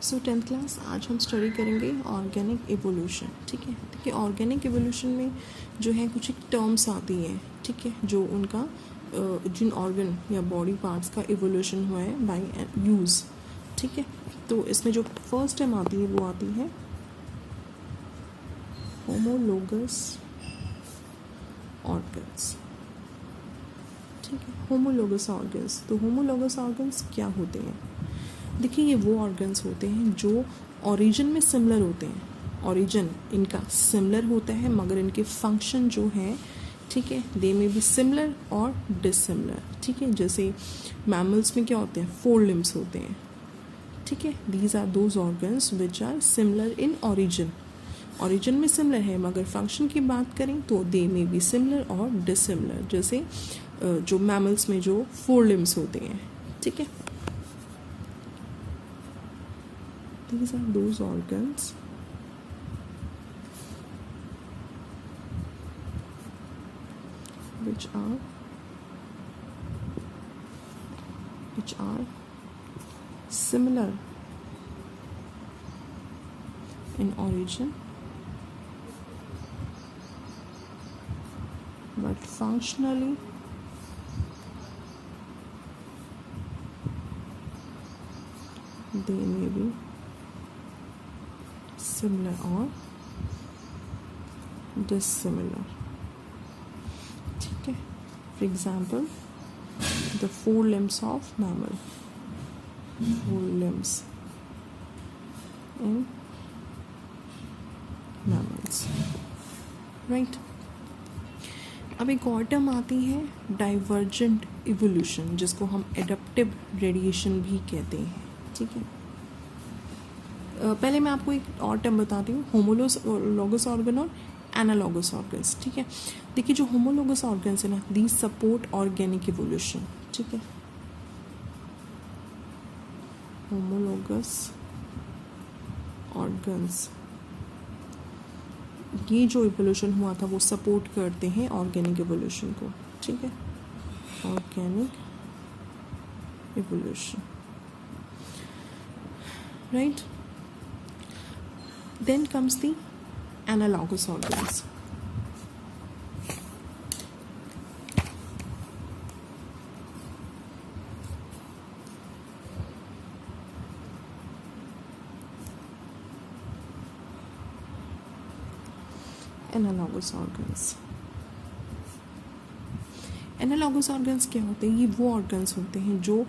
सो 10th class आज हम study करेंगे ऑर्गेनिक एवोल्यूशन। ठीक है, देखिए ऑर्गेनिक एवोल्यूशन में जो है कुछ एक टर्म्स आती हैं, ठीक है, जो उनका जिन ऑर्गन या बॉडी पार्ट्स का एवोल्यूशन हुआ है बाय यूज़। ठीक है, तो इसमें जो फर्स्ट टर्म आती है वो आती है होमोलोगस ऑर्गन्स। ठीक है, होमोलोगस ऑर्गन्स। तो होमोलोगस ऑर्गन्स क्या होते हैं? देखिए ये वो ऑर्गन्स होते हैं जो ओरिजिन में सिमिलर होते हैं, ओरिजिन इनका सिमिलर होता है मगर इनके फंक्शन जो है, ठीक है, दे में बी सिमिलर और डिसिमिलर। ठीक है, जैसे मैमल्स में क्या होते हैं, 4 लिम्स होते हैं। ठीक है, these are those organs which are similar in origin, origin में सिमिलर है मगर फंक्शन की बात करें तो दे में बी सिमिलर और डिसिमिलर। जैसे जो मैमल्स में जो 4 लिम्स होते हैं। ठीक है, these are those organs which are similar in origin but functionally they may be similar or dissimilar. ठीक है, for example the 4 limbs of mammal, 4 limbs in mammals, right? अब एक और टर्म आती है डाइवर्जेंट इवोल्यूशन, जिसको हम एडप्टिव रेडिएशन भी कहते हैं। ठीक है, पहले मैं आपको एक और टर्म बताती हूँ, होमोलोगस ऑर्गन और एनालॉगस ऑर्गन्स। ठीक है, देखिए जो होमोलोगस ऑर्गन्स है ना, दीज सपोर्ट ऑर्गेनिक इवोल्यूशन। ठीक है, होमोलोगस ऑर्गन्स, ये जो इवोल्यूशन हुआ था वो सपोर्ट करते हैं ऑर्गेनिक इवोल्यूशन को। ठीक है, organic evolution, right. Then comes the analogous organs. Analogous organs. Analogous organs क्या होते हैं? ये वो ऑर्गन्स होते हैं जो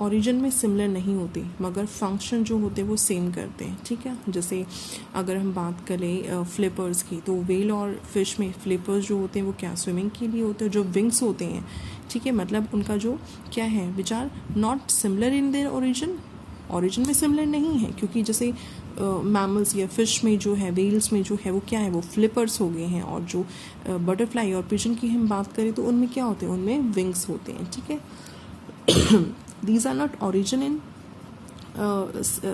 ओरिजिन में सिमिलर नहीं होते मगर फंक्शन जो होते हैं वो सेम करते हैं। ठीक है, जैसे अगर हम बात करें फ्लिपर्स की, तो वेल और फिश में फ्लिपर्स जो होते हैं वो क्या स्विमिंग के लिए होते हैं, जो विंग्स होते हैं। ठीक है, मतलब उनका जो क्या है, which are not similar in their origin, origin में सिमिलर नहीं है, क्योंकि जैसे मैमल्स या फिश में जो है, वेल्स में जो है वो क्या है, वो फ्लिपर्स हो गए हैं। और जो बटरफ्लाई और पिजन की हम बात करें तो उनमें क्या होते हैं, उनमें विंग्स होते हैं। ठीक है, these are not origin in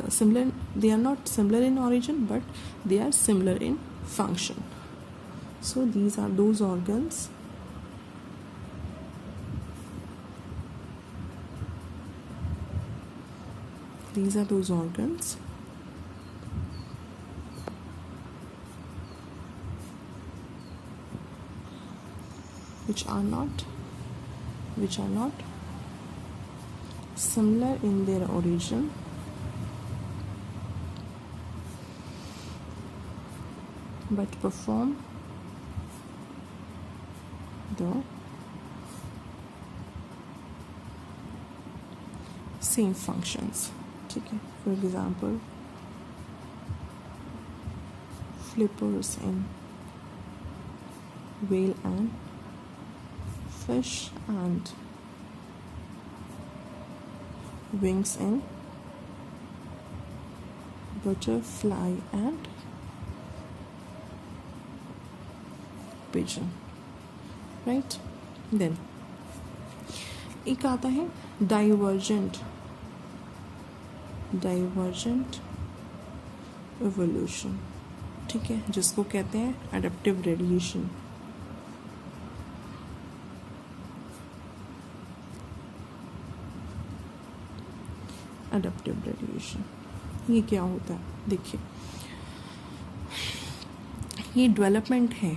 similar, they are not similar in origin but they are similar in function. So these are those organs which are not similar in their origin but perform the same functions. ठीक है, for example flippers in whale and fish and wings in butterfly and pigeon, right? Then एक आता है divergent evolution. ठीक है, जिसको कहते हैं एडप्टिव रेडिएशन। adaptive radiation. ये क्या होता है, देखिए ये डेवलपमेंट है,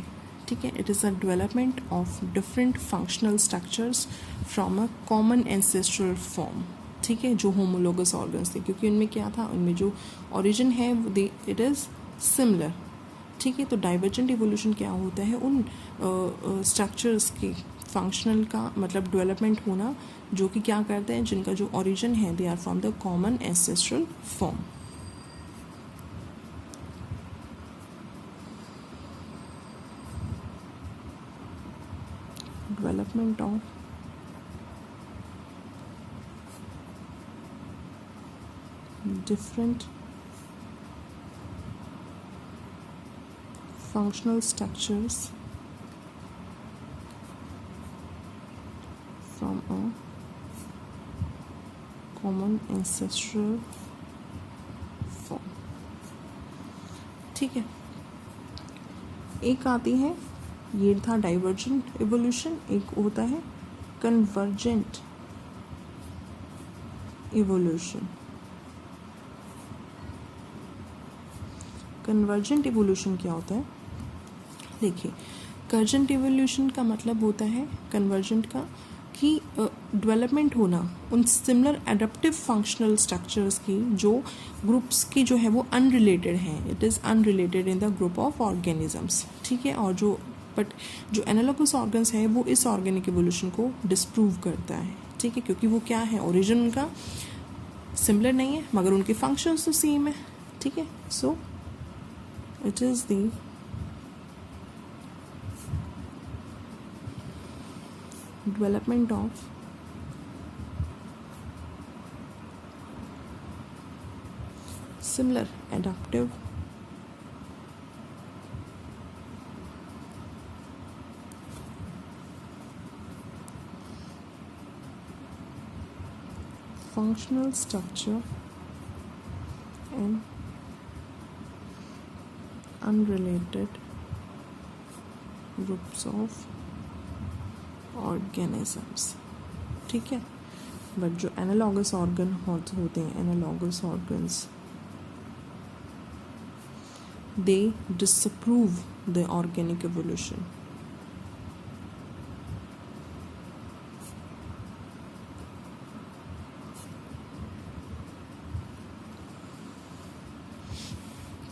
ठीक है। It is a development of different functional structures from a common ancestral form, ठीक है, जो होमोलोगस ऑर्गन्स थे, क्योंकि उनमें क्या था, उनमें जो ओरिजिन है इट इज़ सिमिलर, ठीक है। तो डाइवर्जेंट इवोल्यूशन क्या होता है, उन स्ट्रक्चर्स के फंक्शनल का मतलब डेवलपमेंट होना जो कि क्या करते हैं, जिनका जो ओरिजिन है they are from the common ancestral form. Development of different functional structures from a common ancestral form, ठीक है। एक आती है, ये था डाइवर्जेंट इवोल्यूशन, एक होता है कन्वर्जेंट इवोल्यूशन। कन्वर्जेंट इवोल्यूशन क्या होता है, देखिए कन्वर्जेंट इवोल्यूशन का मतलब होता है कन्वर्जेंट का कि डेवलपमेंट होना उन सिमिलर एडाप्टिव फंक्शनल स्ट्रक्चर्स की जो ग्रुप्स की जो है वो अनरिलेटेड हैं, it is unrelated in the group of organisms, ठीक है। और जो एनालॉगस ऑर्गन्स है वो इस ऑर्गेनिक इवोल्यूशन को डिस्प्रूव करता है, ठीक है, क्योंकि वो क्या है, ओरिजिन उनका सिमिलर नहीं है मगर उनके फंक्शंस तो सेम है, ठीक है। सो it is the development of similar adaptive functional structure and unrelated groups of organisms, ठीक है। बट जो एनालॉगस ऑर्गन होते हैं, analogous organs they disapprove the organic evolution,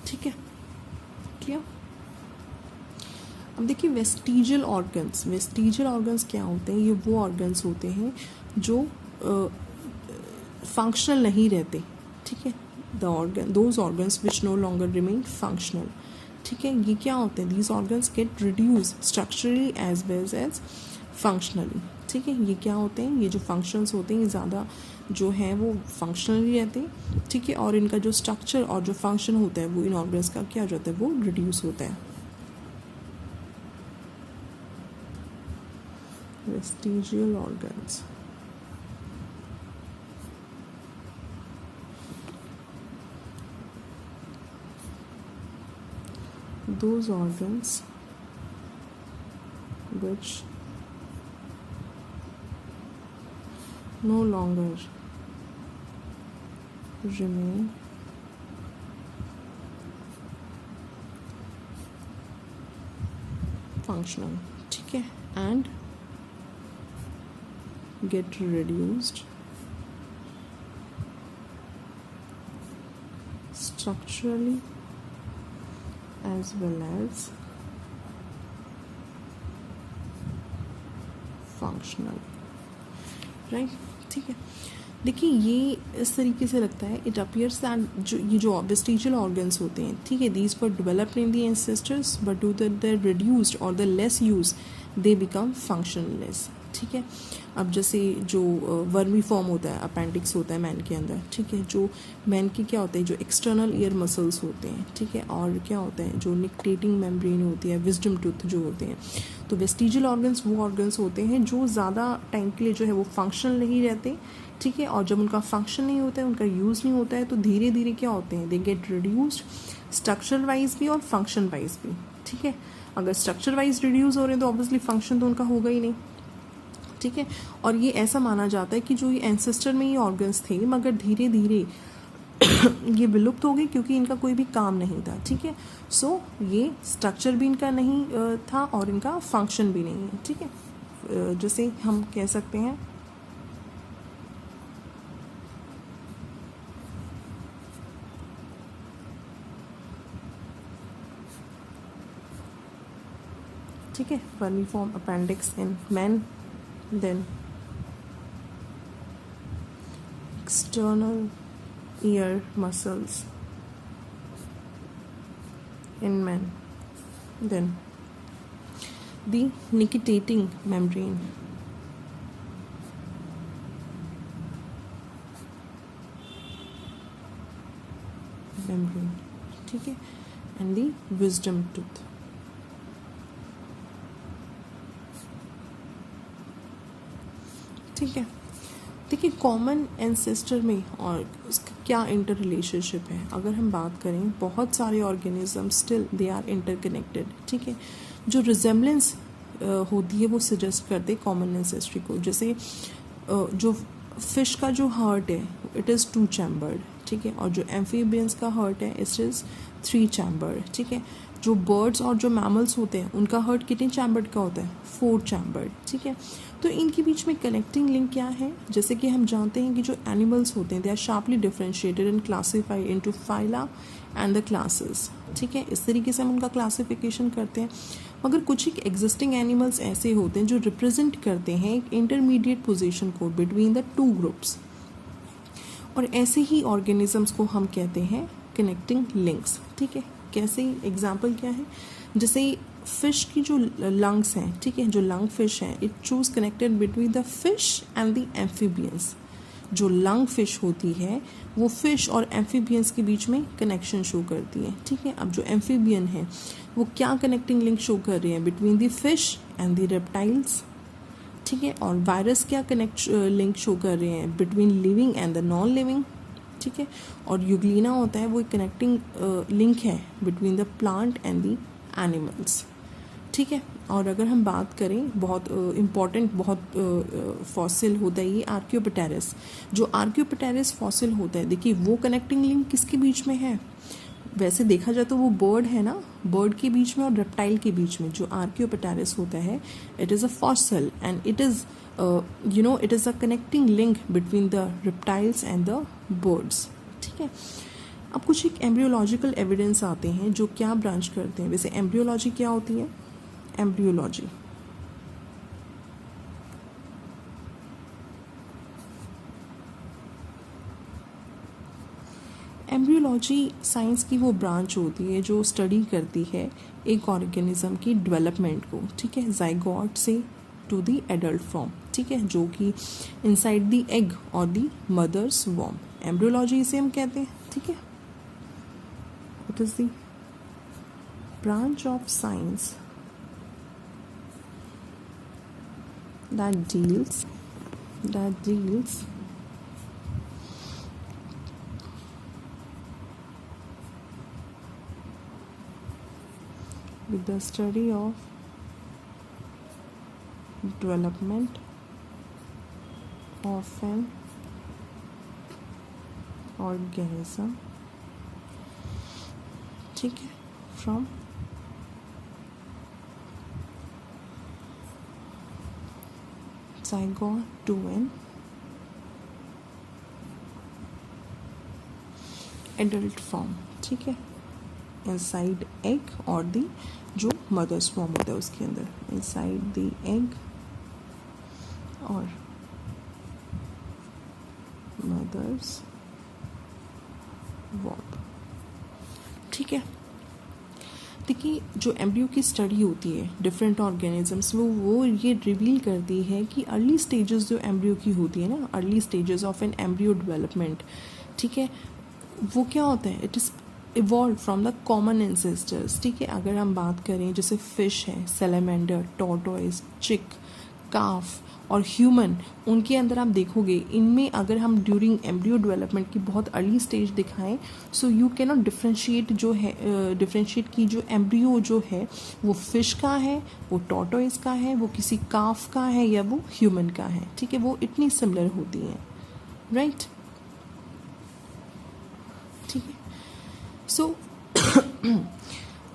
ठीक है, किया। अब देखिए वेस्टिजियल ऑर्गन्स क्या होते हैं, ये वो ऑर्गन्स होते हैं जो फंक्शनल नहीं रहते, ठीक है। Those organs which no longer remain functional, ठीक है। ये क्या होते हैं, these organs get reduce structurally as well as functionally, ठीक है। ये क्या होते हैं, ये जो फंक्शंस होते हैं ये ज़्यादा जो है वो फंक्शनली रहते हैं, ठीक है। और इनका जो स्ट्रक्चर और जो फंक्शन होता है वो इन ऑर्गन्स का क्या हो जाता है, वो रिड्यूस होता है। Vestigial organs, those organs which no longer remain functional, ठीक है, and get reduced structurally as well as functional, right, ठीक है। देखिए ये इस तरीके से लगता है, इट अपीयर्स दैट जो वेस्टिजियल ऑर्गन्स होते हैं, ठीक है, these were developed in the ancestors but due the reduced और the less use they become functionless, ठीक है। अब जैसे जो वर्मी फॉर्म होता है, अपेंडिक्स होता है मैन के अंदर, ठीक है, जो मैन के क्या होते हैं, जो एक्सटर्नल ईयर मसल्स होते हैं, ठीक है, और क्या होता है जो निक्टेटिंग मेम्ब्रेन होती है, विजडम टूथ जो होते हैं। तो वेस्टिजियल ऑर्गन्स वो ऑर्गन्स होते हैं जो ज़्यादा टाइम के लिए जो है वो फंक्शनल नहीं रहते, ठीक है। और जब उनका फंक्शन नहीं होता है, उनका यूज़ नहीं होता है, तो धीरे धीरे क्या होते हैं, they get reduced structure wise भी और फंक्शन वाइज भी, ठीक है। अगर स्ट्रक्चर वाइज रिड्यूस हो रहे हैं तो ऑब्वियसली फंक्शन तो उनका होगा ही नहीं, ठीक है। और ये ऐसा माना जाता है कि जो ये एंसेस्टर में ये ऑर्गन्स थे मगर धीरे धीरे ये विलुप्त हो गई क्योंकि इनका कोई भी काम नहीं था, ठीक है। सो ये स्ट्रक्चर भी इनका नहीं था और इनका फंक्शन भी नहीं है, ठीक है। जैसे हम कह सकते हैं ठीक है, vermiform appendix in man, then external ear muscles in men, then the nictitating membrane, ठीक है, and the wisdom tooth, ठीक है। देखिए कॉमन एंसेस्टर में और उसका क्या इंटर रिलेशनशिप है, अगर हम बात करें बहुत सारे organism still they are interconnected, ठीक है। जो रिजेम्बलेंस होती है वो सजेस्ट करते कॉमन एंसेस्ट्री को। जैसे जो फिश का जो हार्ट है इट इज़ 2 चैम्बर्ड, ठीक है, और जो एम्फीबियंस का हार्ट है इट इज़ 3 चैम्बर्ड, ठीक है। जो बर्ड्स और जो मैमल्स होते हैं उनका हार्ट कितने चैम्बर्ड का होता है, 4 चैम्बर्ड, ठीक है। तो इनके बीच में कनेक्टिंग लिंक क्या है, जैसे कि हम जानते हैं कि जो एनिमल्स होते हैं they are sharply differentiated and classified into phyla and the classes, ठीक है। इस तरीके से हम उनका क्लासिफिकेशन करते हैं। मगर कुछ एक एग्जिस्टिंग एनिमल्स ऐसे होते हैं जो रिप्रेजेंट करते हैं एक इंटरमीडिएट पोजीशन को बिटवीन द 2 ग्रुप्स, और ऐसे ही ऑर्गेनिजम्स को हम कहते हैं कनेक्टिंग लिंक्स, ठीक है। कैसे, एग्जाम्पल क्या है, जैसे फिश की जो लंग्स हैं, ठीक है, जो लंग फिश हैं it choose connected between the fish and the amphibians. जो लंग फिश होती है वो फिश और एम्फीबियंस के बीच में कनेक्शन शो करती है, ठीक है। अब जो एम्फीबियन है वो क्या कनेक्टिंग लिंक शो कर रहे हैं, between the fish and the reptiles, ठीक है। और वायरस क्या कनेक्ट लिंक शो कर रहे हैं, between living and the non living, ठीक है। और यूग्लिना होता है वो एक कनेक्टिंग लिंक है between the plant and the animals, ठीक है। और अगर हम बात करें बहुत इम्पॉर्टेंट बहुत फॉसिल होता है ये आर्कियोपेटेरिस। जो आर्कियोपेटेरिस फॉसिल होता है, देखिए वो कनेक्टिंग लिंक किसके बीच में है, वैसे देखा जाए तो वो बर्ड है ना, बर्ड के बीच में और रेप्टाइल के बीच में जो आर्कियोपेटेरिस होता है it is a fossil and it is it is a connecting link between the reptiles and the birds, ठीक है। अब कुछ एक एम्ब्रियोलॉजिकल एविडेंस आते हैं जो क्या ब्रांच करते हैं। वैसे एम्ब्रियोलॉजी क्या होती है, एम्ब्रियोलॉजी एम्ब्रियोलॉजी साइंस की वो ब्रांच होती है जो स्टडी करती है एक ऑर्गेनिज्म की डेवलपमेंट को, ठीक है, जाइगोट से टू द एडल्ट फॉर्म, ठीक है, जो कि इनसाइड द एग और द मदर्स वॉर्म, एम्ब्रियोलॉजी इसे हम कहते हैं, ठीक है। It is the branch of science that deals with the study of development of an organism, ठीक है, from zygote to an adult form, ठीक है, इनसाइड एग और दी जो मदर्स फॉर्म होता है उसके अंदर, इनसाइड द एग और मदर्स वॉर्म, ठीक है। देखिए जो एम्ब्रियो की स्टडी होती है डिफरेंट ऑर्गेनिजम्स वो ये रिवील करती है कि अर्ली स्टेजेस जो एम्ब्रियो की होती है ना, early stages of an embryo development, ठीक है, वो क्या होता है, it is evolve from the common ancestors, ठीक है। अगर हम बात करें जैसे फिश है, सैलेमेंडर, टॉर्टोइस, चिक, काफ और ह्यूमन, उनके अंदर आप देखोगे इनमें अगर हम ड्यूरिंग एम्ब्रियो डेवलपमेंट की बहुत अर्ली स्टेज दिखाएं so you can not differentiate जो है डिफ्रेंशिएट की जो एम्ब्रियो जो है वो फिश का है, वो टॉर्टोइस का है, वो किसी काफ का है या वो ह्यूमन का है, ठीक है, वो इतनी सिमिलर होती हैं, राइट। सो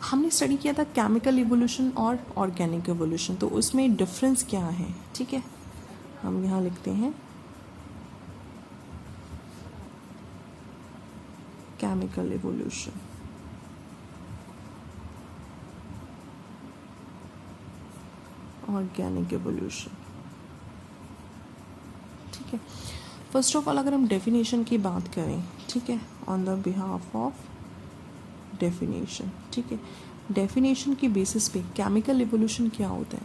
हमने स्टडी किया था केमिकल इवोल्यूशन और ऑर्गेनिक इवोल्यूशन, तो उसमें डिफरेंस क्या है, ठीक है। हम यहाँ लिखते हैं केमिकल इवोल्यूशन, ऑर्गेनिक इवोल्यूशन, ठीक है। फर्स्ट ऑफ ऑल अगर हम डेफिनेशन की बात करें, ठीक है, on the behalf of definition, ठीक है, डेफिनेशन की बेसिस पे केमिकल इवोल्यूशन क्या होता है?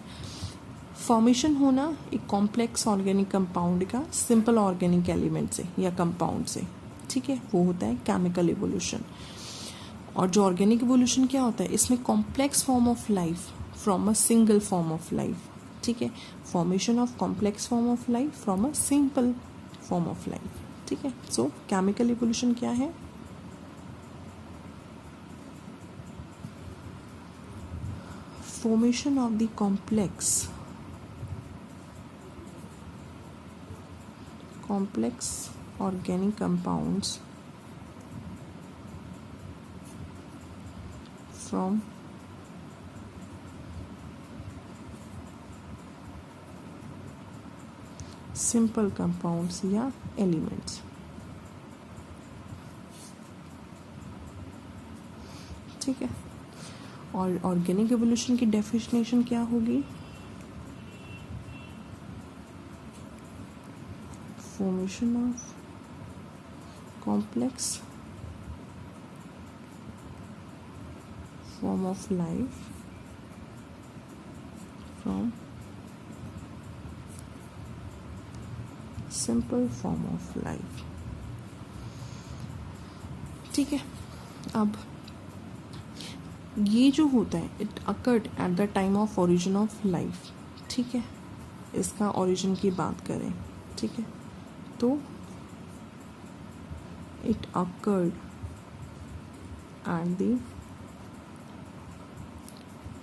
फॉर्मेशन होना एक कॉम्प्लेक्स ऑर्गेनिक कंपाउंड का सिंपल ऑर्गेनिक एलिमेंट से या कंपाउंड से, ठीक है, वो होता है केमिकल इवोल्यूशन। और जो ऑर्गेनिक इवोल्यूशन क्या होता है, इसमें complex form of life from a single form of life, ठीक है, formation of complex form of life from a simple form of life, ठीक है। सो केमिकल इवोल्यूशन क्या है? Formation of the complex organic compounds from simple compounds या elements, ठीक है। और ऑर्गेनिक एवोल्यूशन की डेफिनेशन क्या होगी? Formation of complex form of life from simple form of life, ठीक है। अब ये जो होता है it occurred at the time of origin of life, ठीक है, इसका ओरिजिन की बात करें, ठीक है, तो it occurred at the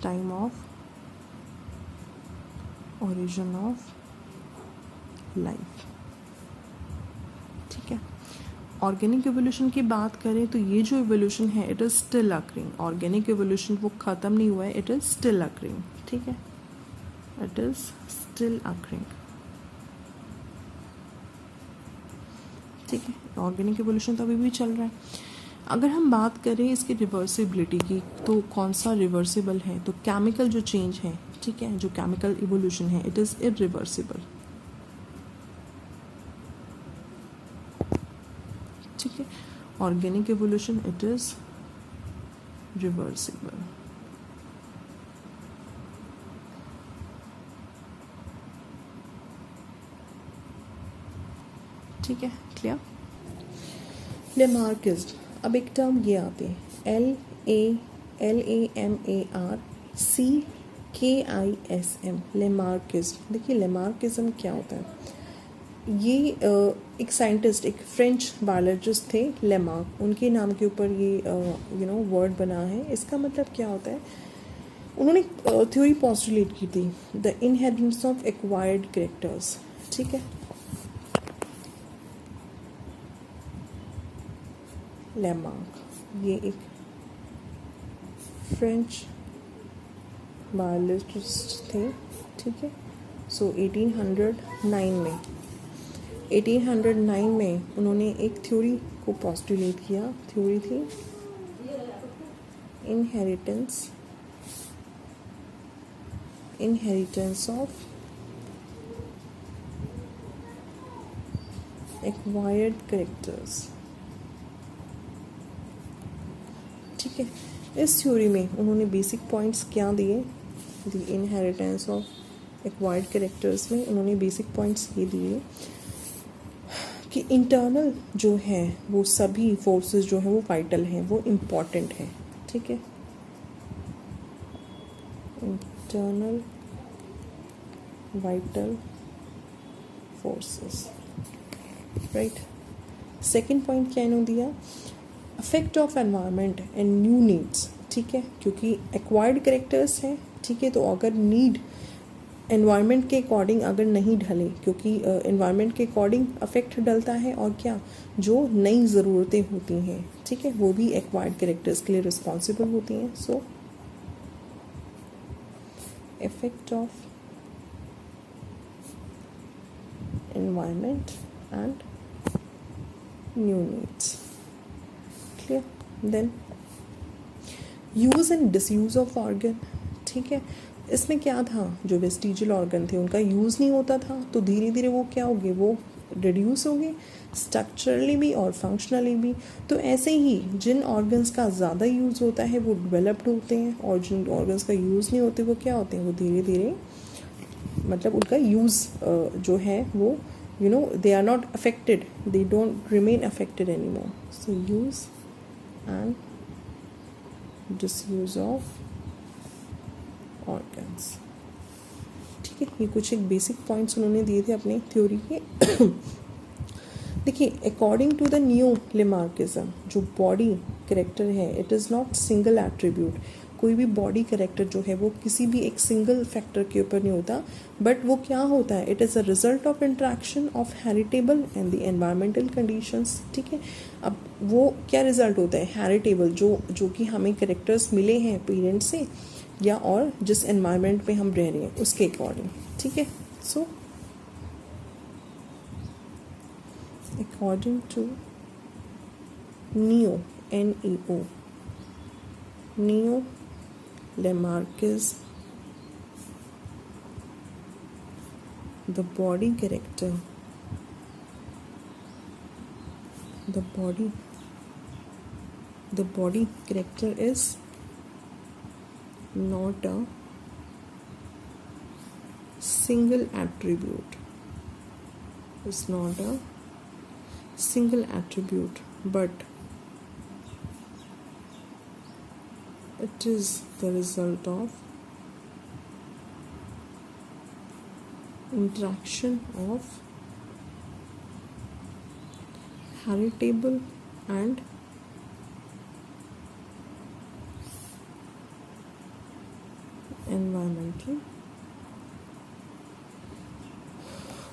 time of origin of life, ठीक है। ऑर्गेनिक एवोल्यूशन की बात करें तो ये जो एवोल्यूशन है it is still occurring, organic evolution वो ख़त्म नहीं हुआ है, इट इज़ स्टिल अकरिंग, ठीक है, इट इज़ स्टिल अकरिंग, ठीक है। ऑर्गेनिक एवोल्यूशन तो अभी भी चल रहा है। अगर हम बात करें इसकी रिवर्सिबिलिटी की, तो कौन सा रिवर्सिबल है? तो केमिकल जो चेंज है, ठीक है, जो केमिकल इवोल्यूशन है इट इज़ इरिवर्सिबल, ठीक है। Organic evolution it is reversible, ठीक है, क्लियर। लेमार्किज्म, अब एक टर्म ये आते हैं LAMARCKISM, लेमार्किज्म। देखिए लेमार्किज्म क्या होता है? ये एक साइंटिस्ट, एक फ्रेंच बायोलॉजिस्ट थे लेमार्क, उनके नाम के ऊपर ये वर्ड बना है। इसका मतलब क्या होता है? उन्होंने थ्योरी पॉस्टुलेट की थी, the inheritance of acquired characters, ठीक है। लेमार्क ये एक फ्रेंच बायोलॉजिस्ट थे, ठीक है। सो 1809 में उन्होंने एक थ्योरी को पॉस्टुलेट किया। थ्योरी थी इनहेरिटेंस ऑफ एक्वायर्ड कैरेक्टर्स, ठीक है। इस थ्योरी में उन्होंने बेसिक पॉइंट्स क्या दिए? The inheritance of acquired characters में उन्होंने बेसिक पॉइंट्स ये दिए कि इंटरनल जो है वो सभी फोर्सेस जो हैं वो वाइटल हैं, वो इम्पॉर्टेंट है, ठीक है। Internal vital forces, right. Second point क्या इन्होंने दिया? Effect of environment and new needs, ठीक है, क्योंकि एक्वायर्ड कैरेक्टर्स हैं, ठीक है, तो अगर नीड एनवायरनमेंट के अकॉर्डिंग अगर नहीं ढले, क्योंकि एनवायरनमेंट के अकॉर्डिंग अफेक्ट डलता है, और क्या जो नई ज़रूरतें होती हैं, ठीक है, वो भी एक्वायर्ड कैरेक्टर्स के लिए रिस्पॉन्सिबल होती हैं. So effect of environment and new needs. Clear? Then use and disuse of organ. ठीक है, इसमें क्या था, जो वेस्टिजियल ऑर्गन थे उनका यूज़ नहीं होता था, तो धीरे धीरे वो क्या हो गए, वो रिड्यूस हो गए स्ट्रक्चरली भी और फंक्शनली भी. तो ऐसे ही जिन ऑर्गन्स का ज़्यादा यूज़ होता है वो डेवलप्ड होते हैं, और जिन ऑर्गन्स का यूज़ नहीं होते वो क्या होते हैं, वो धीरे धीरे मतलब उनका यूज़ जो है वो they are not affected, they don't remain affected anymore. So use and disuse of organs. ठीक है, ये कुछ एक बेसिक पॉइंट्स उन्होंने दिए थे अपने थ्योरी के. देखिए, according to the new Lamarckism, जो बॉडी करेक्टर है, it is not single attribute. कोई भी बॉडी करेक्टर जो है वो किसी भी एक सिंगल फैक्टर के ऊपर नहीं होता, बट वो क्या होता है, it is a result of interaction of heritable and the environmental conditions. ठीक है, अब वो क्या रिजल्ट होता है, हेरिटेबल जो कि हमें करेक्टर्स मिले हैं पेरेंट्स से, या और जिस एनवायरमेंट में हम रह रहे हैं उसके अकॉर्डिंग. ठीक है, सो according to neo NEO Neo Lamarck's, the body character, the body character is not a single attribute. It's not a single attribute, but it is the result of interaction of heritable and environmental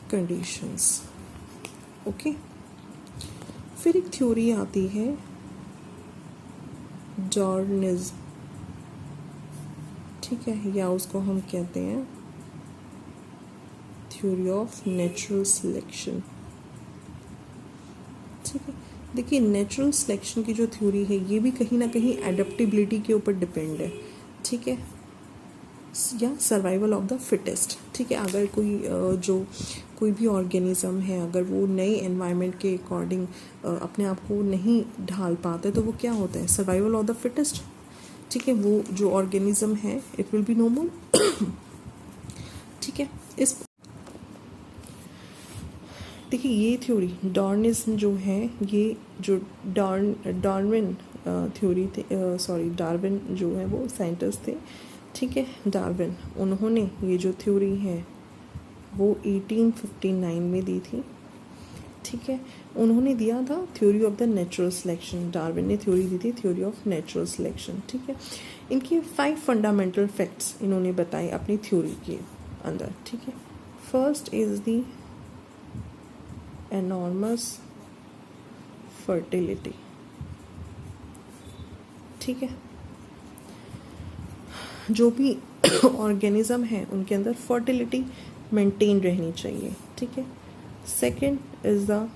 conditions. Okay, फिर एक theory आती है Darwinism. ठीक है, या उसको हम कहते हैं थ्योरी ऑफ नेचुरल सिलेक्शन. ठीक है, देखिए नेचुरल सिलेक्शन की जो थ्योरी है ये भी कहीं ना कहीं एडेप्टेबिलिटी के ऊपर डिपेंड है. ठीक है, या सर्वाइवल ऑफ द फिटेस्ट. ठीक है, अगर कोई भी ऑर्गेनिज्म है, अगर वो नए एनवायरनमेंट के अकॉर्डिंग अपने आप को नहीं ढाल पाता, तो वो क्या होता है, सर्वाइवल ऑफ द फिटेस्ट. ठीक है, वो जो ऑर्गेनिज्म है इट विल बी नो मोर. ठीक है, इस देखिए ये थ्योरी डार्विनिज्म जो है, ये जो डार्विन थ्योरी थे, डार्विन जो है वो साइंटिस्ट थे. ठीक है, डार्विन, उन्होंने ये जो थ्योरी है वो 1859 में दी थी. ठीक है, उन्होंने दिया था theory of the natural selection. Darwin ने थ्योरी दी थी थ्योरी ऑफ नेचुरल सिलेक्शन. ठीक है, इनके 5 फंडामेंटल फैक्ट्स इन्होंने बताए अपनी थ्योरी के अंदर. ठीक है, first is the enormous fertility. ठीक है, जो भी ऑर्गेनिज्म है उनके अंदर फर्टिलिटी मेंटेन रहनी चाहिए. ठीक है, second is the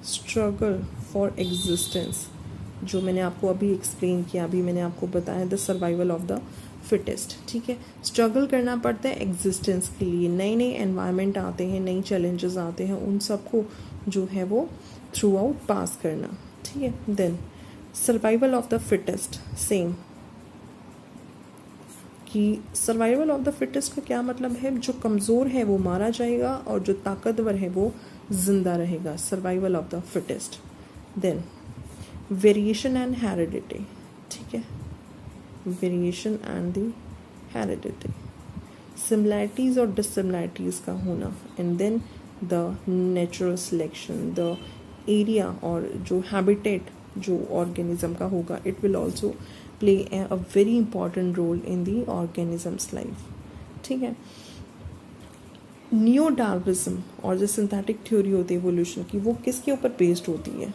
struggle for existence, जो मैंने आपको अभी एक्सप्लेन किया, अभी मैंने आपको बताया the survival of the fittest. ठीक है, स्ट्रगल करना पड़ता है एग्जिस्टेंस के लिए, नए नए एनवायरनमेंट आते हैं, नई चैलेंजेस आते हैं, उन सबको जो है वो थ्रू आउट पास करना. ठीक है, then survival of the fittest, same कि सर्वाइवल ऑफ द फिटेस्ट का क्या मतलब है, जो कमज़ोर है वो मारा जाएगा और जो ताकतवर है वो जिंदा रहेगा. Survival of the fittest. Then variation and heredity. ठीक है, variation and the heredity, similarities और डिससिमिलैरिटीज़ का होना. And then the natural selection, the area और जो हैबिटेट जो ऑर्गेनिज्म का होगा, it will also play a very important role in the organism's life. ठीक है, नियो डार्विज्म और जो सिंथेटिक थ्योरी होती है इवोल्यूशन की, वो किसके ऊपर बेस्ड होती है?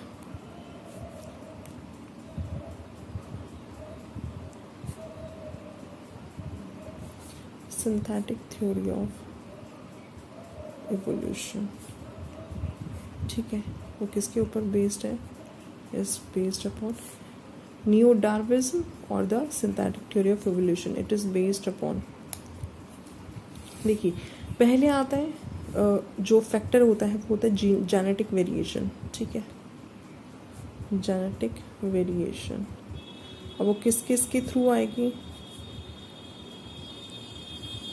सिंथेटिक थ्योरी ऑफ इवोल्यूशन, ठीक है, वो किसके ऊपर बेस्ड है? इज बेस्ड अपॉन नियो डार्विज्म और the synthetic theory of evolution, it is based upon. देखिए पहले आता है जो फैक्टर होता है वो होता है जेनेटिक वेरिएशन, ठीक है, जेनेटिक वेरिएशन। अब वो किस किस के थ्रू आएगी?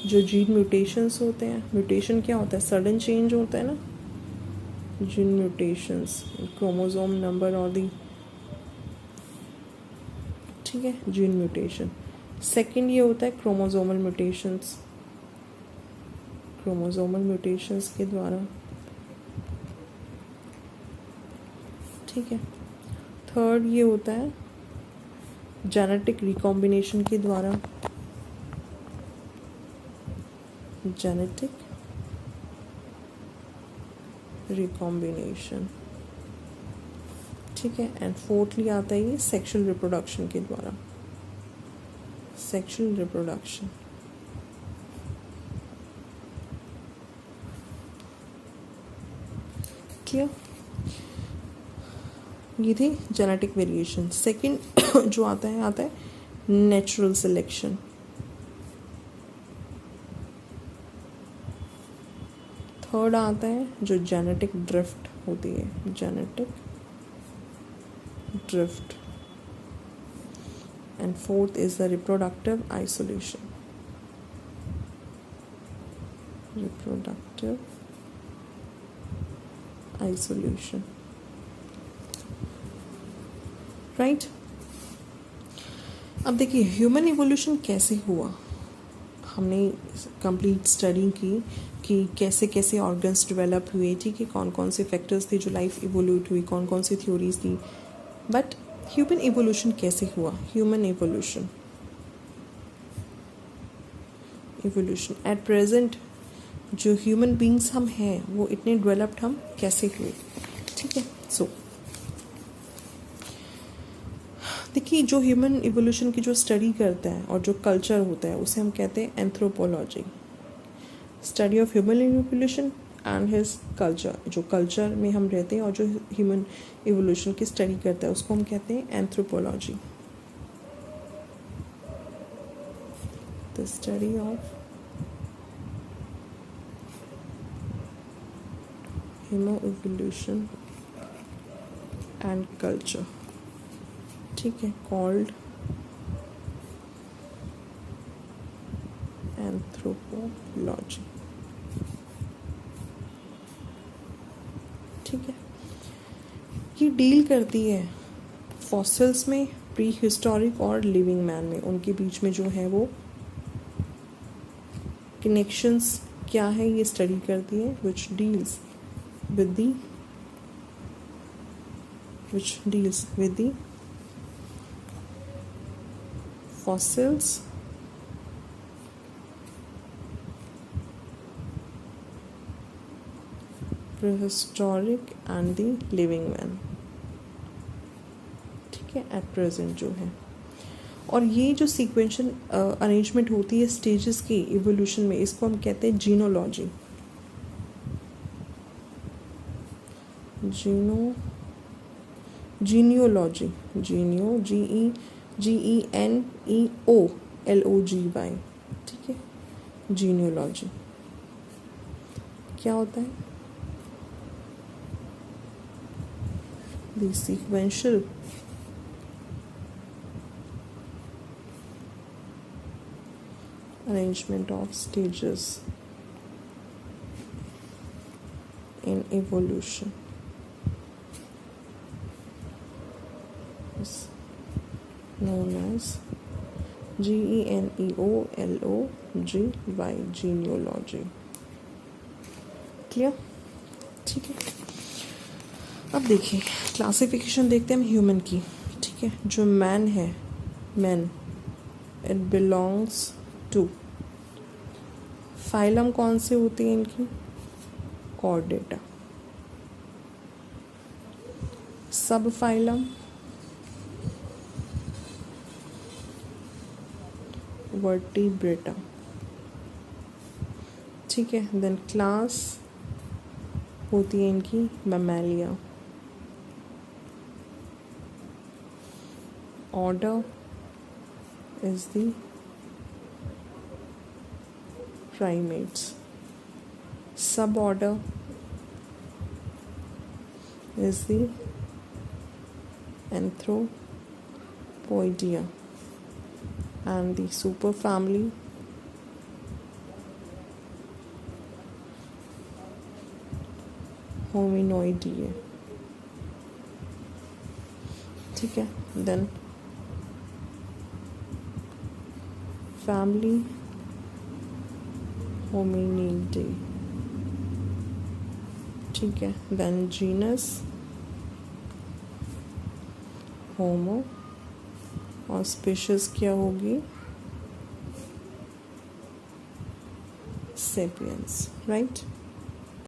जो जीन म्यूटेशंस होते हैं, म्यूटेशन क्या होता है? सडन चेंज होता है ना, जीन म्यूटेशंस, क्रोमोसोम नंबर और दी, ठीक है, जीन म्यूटेशन। सेकंड ये होता है क्रोमोसोमल म्यूटेशंस, क्रोमोसोमल म्यूटेशंस के द्वारा, ठीक है। थर्ड ये होता है जेनेटिक रिकॉम्बिनेशन के द्वारा, जेनेटिक रिकॉम्बिनेशन, ठीक है। एंड फोर्थली आता है ये सेक्सुअल रिप्रोडक्शन के द्वारा, सेक्सुअल रिप्रोडक्शन। क्लियर? ये थी जेनेटिक वेरिएशन। सेकंड जो आता है नेचुरल सिलेक्शन। थर्ड आता है जो जेनेटिक ड्रिफ्ट होती है, genetic drift. And fourth is the reproductive isolation, reproductive isolation, right. अब देखिए ह्यूमन इवोल्यूशन कैसे हुआ, हमने कंप्लीट स्टडी की कि कैसे कैसे ऑर्गन्स डेवलप हुए, ठीक है, कौन कौन से फैक्टर्स थे जो लाइफ इवोल्यूट हुई, कौन कौन सी थ्योरीज थी, बट ह्यूमन इवोल्यूशन कैसे हुआ? ह्यूमन इवोल्यूशन एट प्रेजेंट जो ह्यूमन बींग्स हम हैं वो इतने डेवलप्ड हम कैसे हुए, ठीक है। सो देखिए जो ह्यूमन इवोल्यूशन की जो स्टडी करता है और जो कल्चर होता है उसे हम कहते हैं anthropology, study of human evolution and his culture. जो कल्चर में हम रहते हैं और जो ह्यूमन इवोल्यूशन की स्टडी करता है उसको हम कहते हैं anthropology, the study of human evolution and culture, ठीक है, कॉल्ड एंथ्रोपोलॉजी, ठीक है। ये डील करती है फॉसिल्स में, प्री हिस्टोरिक और लिविंग मैन में, उनके बीच में जो है वो कनेक्शंस क्या है ये स्टडी करती है, which deals with the fossils, prehistoric and the living man, ठीक है, एट प्रेजेंट जो है। और ये जो सीक्वेंशियल अरेंजमेंट होती है स्टेजेस की इवोल्यूशन में, इसको हम कहते हैं जीनोलॉजी, जीनियोलॉजी, GENEOLOGY, ठीक है, जीनियोलॉजी क्या होता है? The sequential arrangement of stages in evolution is known as GENEOLOGY, genealogy। Clear? ठीक है। अब देखिए क्लासिफिकेशन देखते हैं हम ह्यूमन की, ठीक है। जो मैन है, man, it belongs to phylum कौन से होती हैं इनकी? कॉर्डेटा। सब फाइलम वर्टिब्रेटा। ठीक है, देन क्लास होती है इनकी Mammalia. Order is the primates. Suborder is the Anthropoidea, and the superfamily Hominoideae. ठीक है, then family Hominidae. ठीक है, देन जीनस होमो, और स्पीशीज क्या होगी? Sapiens, right.